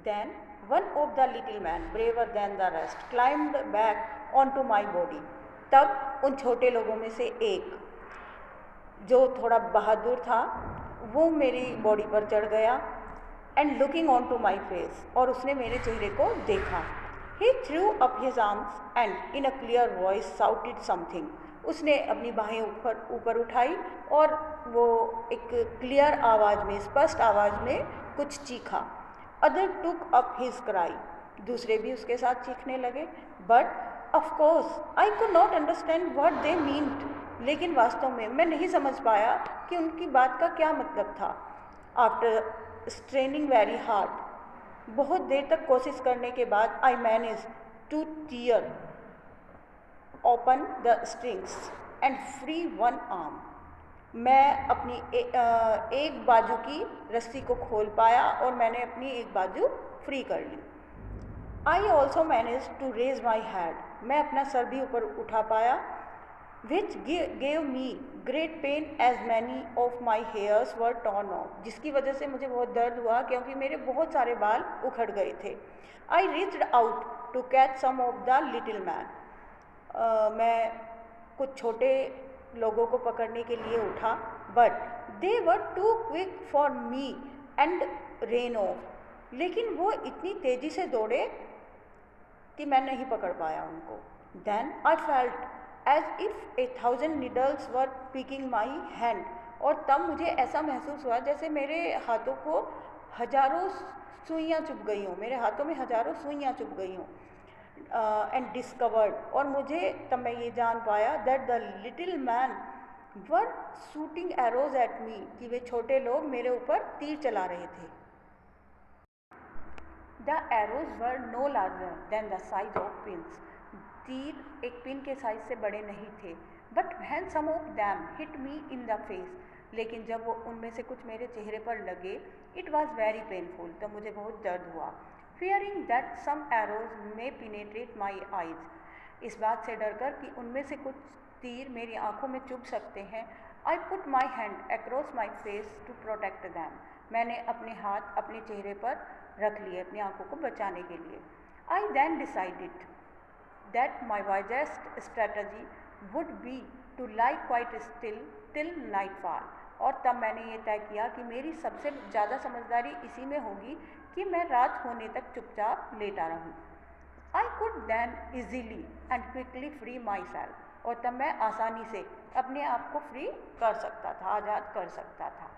Then one of the little man, braver than the rest, climbed back onto my body. तब उन छोटे लोगों में से एक जो थोड़ा बहादुर था वो मेरी बॉडी पर चढ़ गया and looking on to my face, और उसने मेरे चेहरे को देखा. He threw up his arms and in a clear voice shouted something. उसने अपनी बाहें ऊपर उठाई और वो एक क्लियर आवाज़ में, स्पष्ट आवाज़ में कुछ चीखा. Other took up his cry. दूसरे भी उसके साथ चीखने लगे. But of course I could not understand what they meant. लेकिन वास्तव में मैं नहीं समझ पाया कि उनकी बात का क्या मतलब था. आफ्टर स्ट्रेनिंग वेरी हार्ड, बहुत देर तक कोशिश करने के बाद I manage to tear open the strings and free one arm. मैं अपनी एक बाजू की रस्सी को खोल पाया और मैंने अपनी एक बाजू फ्री कर ली. I also manage to raise my head. मैं अपना सर भी ऊपर उठा पाया. Which gave me great pain as many of my hairs were torn off. जिसकी वजह से मुझे बहुत दर्द हुआ क्योंकि मेरे बहुत सारे बाल उखड़ गए थे. I reached out to catch some of the little man. मैं कुछ छोटे लोगों को पकड़ने के लिए उठा, but they were too quick for me and ran off. लेकिन वो इतनी तेज़ी से दौड़े कि मैं नहीं पकड़ पाया उनको. Then I felt as if 1,000 needles were picking my hand. और तब मुझे ऐसा महसूस हुआ जैसे मेरे हाथों को हजारों सुइयाँ चुभ गई हों, मेरे हाथों में हजारों सुइयाँ चुभ गई हों. एंड डिस्कवर्ड, और मुझे तब मैं ये जान पाया that the little man were shooting arrows at me, कि वे छोटे लोग मेरे ऊपर तीर चला रहे थे. The arrows were no larger than the size of pins. तीर एक पिन के साइज से बड़े नहीं थे. But when some of them hit me in the face, लेकिन जब वो उनमें से कुछ मेरे चेहरे पर लगे, इट वॉज वेरी पेनफुल, तो मुझे बहुत दर्द हुआ. Fearing that some arrows may penetrate my eyes, इस बात से डरकर कि उनमें से कुछ तीर मेरी आंखों में चुभ सकते हैं, I put my hand across my face to protect them. मैंने अपने हाथ अपने चेहरे पर रख लिए अपनी आंखों को बचाने के लिए. I then decided that my wisest strategy would be to lie quite still till nightfall. और तब मैंने ये तय किया कि मेरी सबसे ज़्यादा समझदारी इसी में होगी कि मैं रात होने तक चुपचाप लेटा रहूं. I could then easily and quickly free myself. और तब मैं आसानी से अपने आप को फ्री कर सकता था, आज़ाद कर सकता था.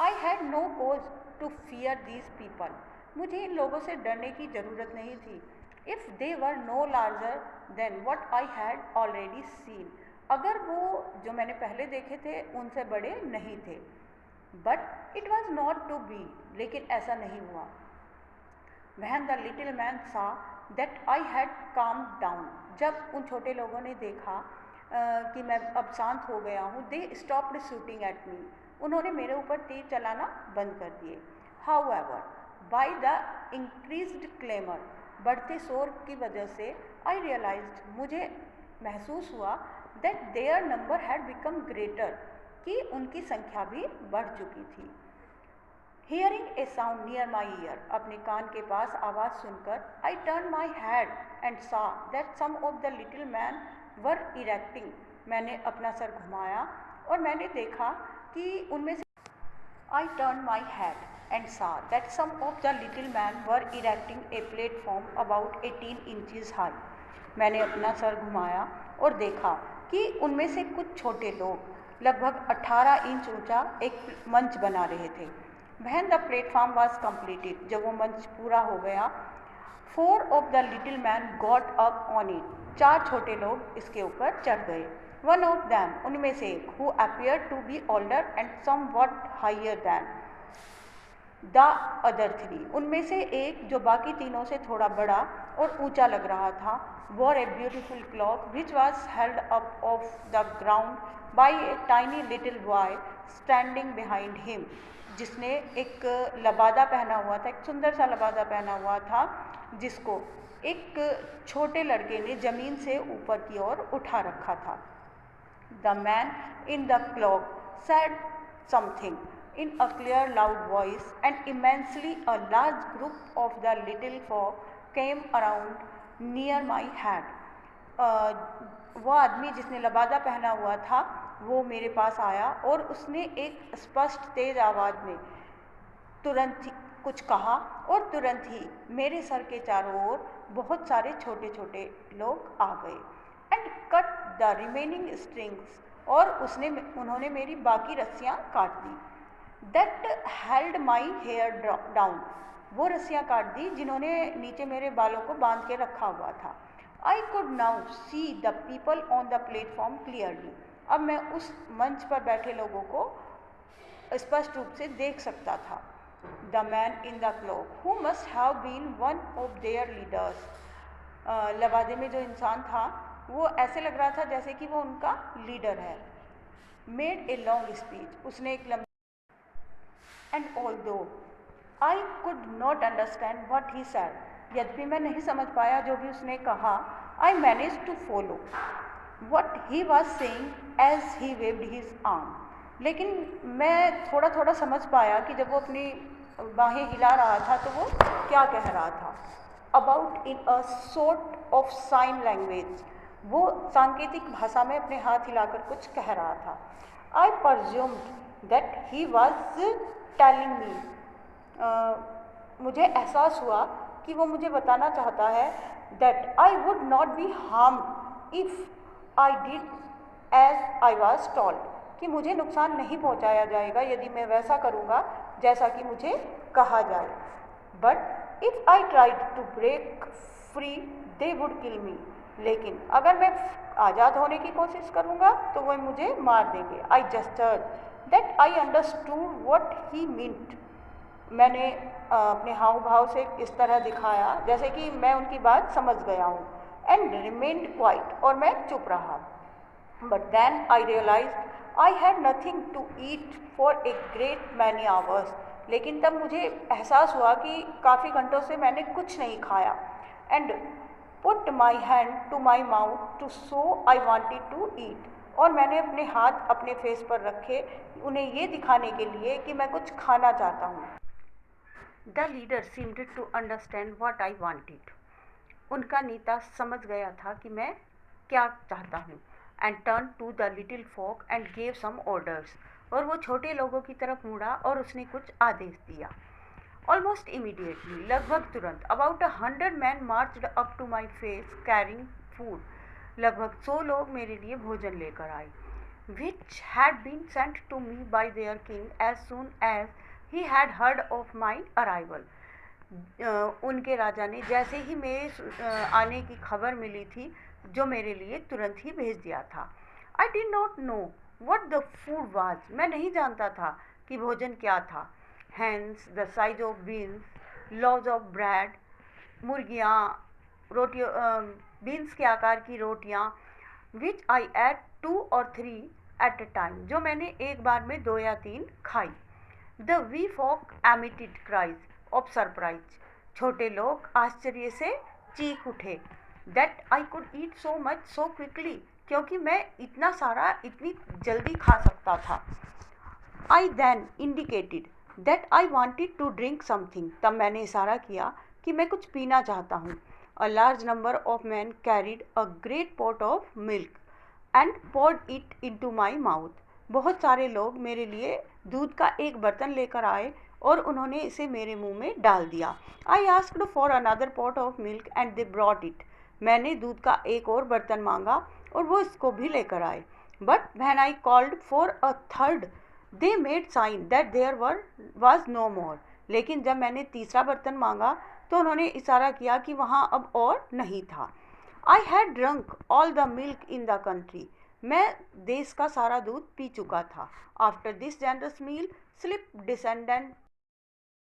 I had no cause to fear these people. मुझे इन लोगों से डरने की ज़रूरत नहीं थी. If they were no larger than what I had already seen. अगर वो जो मैंने पहले देखे थे उनसे बड़े नहीं थे. But it was not to be. लेकिन ऐसा नहीं हुआ. When the little man saw that I had calmed down, जब उन छोटे लोगों ने देखा कि मैं अब शांत हो गया हूँ, they stopped shooting at me. उन्होंने मेरे ऊपर तीर चलाना बंद कर दिए. However, by the increased clamor, बढ़ते शोर की वजह से I realized, मुझे महसूस हुआ that their number had become greater, कि उनकी संख्या भी बढ़ चुकी थी. Hearing a sound near my ear, अपने कान के पास आवाज़ सुनकर I turned my head and saw that some of the little men were erecting. मैंने अपना सर घुमाया और मैंने देखा कि उनमें से I turned my head and saw that some of the little men were erecting a platform about 18 inches high. मैंने अपना सर घुमाया और देखा कि उनमें से कुछ छोटे लोग लगभग 18 इंच ऊंचा एक मंच बना रहे थे. When the platform was completed, जब वो मंच पूरा हो गया, 4 of the little men got up on it. 4 छोटे लोग इसके ऊपर चढ़ गए. One of them, उनमें से एक, who appeared to be older and somewhat higher than the other 3, उनमें से एक जो बाकी तीनों से थोड़ा बड़ा और ऊंचा लग रहा था, wore a beautiful cloak which was held up off the ground by a tiny little boy standing behind him. जिसने एक लबादा पहना हुआ था, एक सुंदर सा लबादा पहना हुआ था, जिसको एक छोटे लड़के ने ज़मीन से ऊपर की ओर उठा रखा था. The man in the clock said something in a clear, loud voice, and immensely a large group of the little folk came around near my head. वो आदमी जिसने लबादा पहना हुआ था वो मेरे पास आया और उसने एक स्पष्ट तेज आवाज़ में तुरंत ही कुछ कहा और तुरंत ही मेरे सर के चारों ओर बहुत सारे छोटे छोटे लोग आ गए and cut the remaining strings, और उन्होंने मेरी बाकी रस्सियाँ काट दी। That held my hair down, वो रस्सियाँ काट दी जिन्होंने नीचे मेरे बालों को बांध के रखा हुआ था। I could now see the people on the platform clearly, अब मैं उस मंच पर बैठे लोगों को स्पष्ट रूप से देख सकता था। The man in the cloak who must have been one of their leaders, लबादे में जो इंसान था वो ऐसे लग रहा था जैसे कि वो उनका लीडर है। मेड ए लॉन्ग स्पीच, उसने एक लंबी, and although I could not understand what he said, यद्यपि मैं नहीं समझ पाया जो भी उसने कहा, I manage to follow what he was saying as he waved his arm, लेकिन मैं थोड़ा थोड़ा समझ पाया कि जब वो अपनी बाहें हिला रहा था तो वो क्या कह रहा था। About in a sort of sine language, वो सांकेतिक भाषा में अपने हाथ हिलाकर कुछ कह रहा था। I presumed that he was telling me, मुझे एहसास हुआ कि वो मुझे बताना चाहता है that I would not be harmed if I did as I was told, कि मुझे नुकसान नहीं पहुंचाया जाएगा यदि मैं वैसा करूंगा जैसा कि मुझे कहा जाए। But if I tried to break free they would kill me, लेकिन अगर मैं आज़ाद होने की कोशिश करूंगा तो वह मुझे मार देंगे। I gestured that I understood what he meant, मैंने अपने हाव भाव से इस तरह दिखाया जैसे कि मैं उनकी बात समझ गया हूँ। एंड रिमेन्ड क्वाइट, और मैं चुप रहा। But then I realised I had nothing to eat for a great many hours, लेकिन तब मुझे एहसास हुआ कि काफ़ी घंटों से मैंने कुछ नहीं खाया। And put my hand to my mouth to show I wanted to eat, और मैंने अपने हाथ अपने फेस पर रखे उन्हें ये दिखाने के लिए कि मैं कुछ खाना चाहता हूँ। The leader seemed to understand what I wanted, उनका नेता समझ गया था कि मैं क्या चाहता हूँ। And turn to the little folk and gave some orders, और वो छोटे लोगों की तरफ मुड़ा और उसने कुछ आदेश दिया। ऑलमोस्ट इमीडिएटली, लगभग तुरंत, about 100 man marched up to my face carrying food, लगभग 100 लोग मेरे लिए भोजन लेकर आए, which had been sent to me by their king as soon as he had heard of my arrival, उनके राजा ने जैसे ही मेरे आने की खबर मिली थी जो मेरे लिए तुरंत ही भेज दिया था। I did not know what the food was, मैं नहीं जानता था कि भोजन क्या था। Hams the size of beans, loaves of bread, मुर्गियाँ, रोटियों, बीन्स के आकार की रोटियाँ, which I ate 2 or 3 at a time, जो मैंने एक बार में 2 या 3 खाई। The wee folk emitted cries of surprise, छोटे लोग आश्चर्य से चीख उठे। That I could eat so much so quickly, क्योंकि मैं इतना सारा इतनी जल्दी खा सकता था। I then indicated that I wanted to drink something, तब मैंने इशारा किया कि मैं कुछ पीना चाहता हूँ। A large number of man carried a great pot of milk and poured it into my mouth, बहुत सारे लोग मेरे लिए दूध का एक बर्तन लेकर आए और उन्होंने इसे मेरे मुंह में डाल दिया। I asked for another pot of milk and they brought it, मैंने दूध का एक और बर्तन मांगा और वो इसको भी लेकर आए। But when I called for a third they made signs that there was no more, लेकिन जब मैंने तीसरा बर्तन मांगा तो उन्होंने इशारा किया कि वहाँ अब और नहीं था। I had drunk all the milk in the country, मैं देश का सारा दूध पी चुका था। After this generous meal slip descendant